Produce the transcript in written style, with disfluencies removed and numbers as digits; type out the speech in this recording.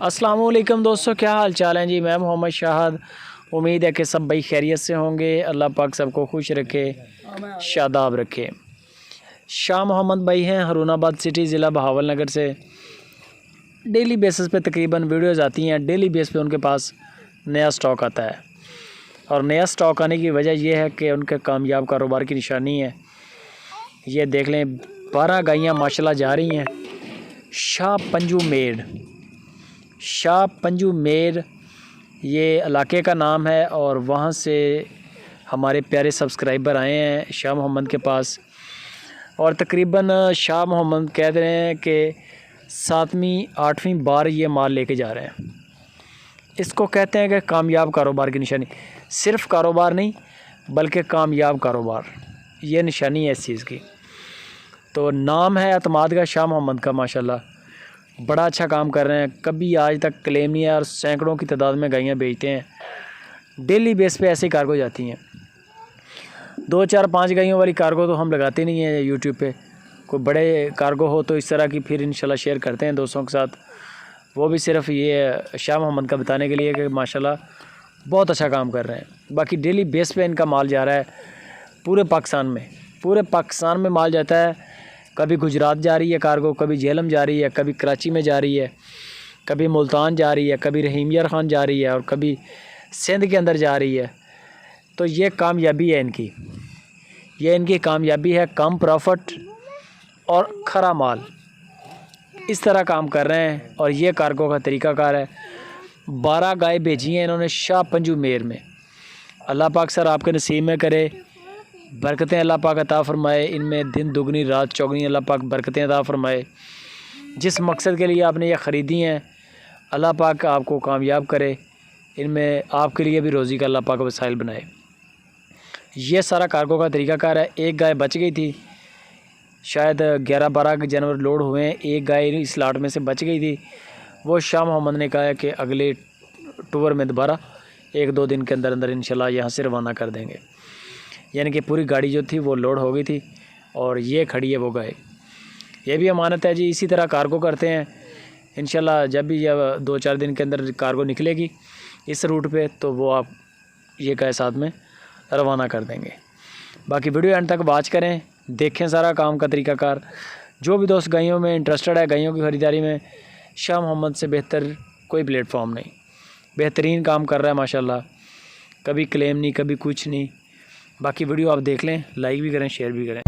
अस्सलामुअलैकुम दोस्तों, क्या हाल चाल हैं जी। मैं मोहम्मद शाहद। उम्मीद है कि सब भाई खैरियत से होंगे। अल्लाह पाक सबको खुश रखे, शादाब रखे। शाह मोहम्मद भाई हैं हरूनाबाद सिटी, ज़िला बहावलनगर से। डेली बेसिस पे तकरीबन वीडियोज़ आती हैं। डेली बेस पे उनके पास नया स्टॉक आता है और नया स्टॉक आने की वजह यह है कि उनके कामयाब कारोबार की निशानी है। ये देख लें, 12 गायें माशाल्लाह जा रही हैं। शाह पंजू मेड ये इलाके का नाम है और वहाँ से हमारे प्यारे सब्सक्राइबर आए हैं शाह मोहम्मद के पास। और तकरीबन शाह मोहम्मद कह रहे हैं कि 7वीं 8वीं बार ये माल लेके जा रहे हैं। इसको कहते हैं कि कामयाब कारोबार की निशानी। सिर्फ कारोबार नहीं बल्कि कामयाब कारोबार, ये निशानी है इस चीज़ की। तो नाम है अतमाद का शाह मोहम्मद का। माशाल्लाह बड़ा अच्छा काम कर रहे हैं। कभी आज तक क्लेम नहीं है और सैकड़ों की तादाद में गायें बेचते हैं। डेली बेस पे ऐसी कार्गो जाती हैं। 2 4 5 गायों वाली कार्गो तो हम लगाते नहीं हैं यूट्यूब पे। कोई बड़े कार्गो हो तो इस तरह की फिर इंशाल्लाह शेयर करते हैं दोस्तों के साथ। वो भी सिर्फ ये शाह मोहम्मद का बताने के लिए कि माशाल्लाह बहुत अच्छा काम कर रहे हैं। बाकी डेली बेस पे इनका माल जा रहा है पूरे पाकिस्तान में माल जाता है। कभी गुजरात जा रही है कार्गो, कभी झेलम जा रही है, कभी कराची में जा रही है, कभी मुल्तान जा रही है, कभी रहीम यार खान जा रही है और कभी सिंध के अंदर जा रही है। तो ये कामयाबी है इनकी, ये इनकी कामयाबी है। कम प्रॉफिट और खरा माल, इस तरह काम कर रहे हैं और ये कार्गो का तरीक़ाकार है। 12 गाय भेजी हैं इन्होंने शाह पंजू मेर में। अल्लाह पाक सर आपके नसीब में करे, बरकतें अल्लाह पाक अता फ़रमाए। इनमें दिन दुगनी रात चौगनी अल्लाह पाक बरकतें अता फ़रमाए। जिस मकसद के लिए आपने ये ख़रीदी हैं अल्लाह पाक आपको कामयाब करे। इनमें आपके लिए भी रोज़ी का अल्लाह पाक वसाइल बनाए। ये सारा कार्गो का तरीक़ाकार है। एक गाय बच गई थी, शायद 11-12 जानवर लोड हुए हैं। एक गाय इस लाट में से बच गई थी। वो शाह मोहम्मद ने कहा है कि अगले टूर में दोबारा 1-2 दिन के अंदर अंदर इंशाल्लाह यहाँ से रवाना कर देंगे। यानी कि पूरी गाड़ी जो थी वो लोड हो गई थी और ये खड़ी है वो गाय। ये भी अमानत है जी। इसी तरह कार्गो करते हैं इंशाल्लाह। जब भी 2-4 दिन के अंदर कार्गो निकलेगी इस रूट पे तो वो आप ये गाय साथ में रवाना कर देंगे। बाकी वीडियो एंड तक वॉच करें, देखें सारा काम का तरीक़ाकार। जो भी दोस्त गायों में इंटरेस्टेड है, गायों की ख़रीदारी में, शाह मोहम्मद से बेहतर कोई प्लेटफॉर्म नहीं। बेहतरीन काम कर रहा है माशाल्लाह। कभी क्लेम नहीं, कभी कुछ नहीं। बाकी वीडियो आप देख लें, लाइक भी करें, शेयर भी करें।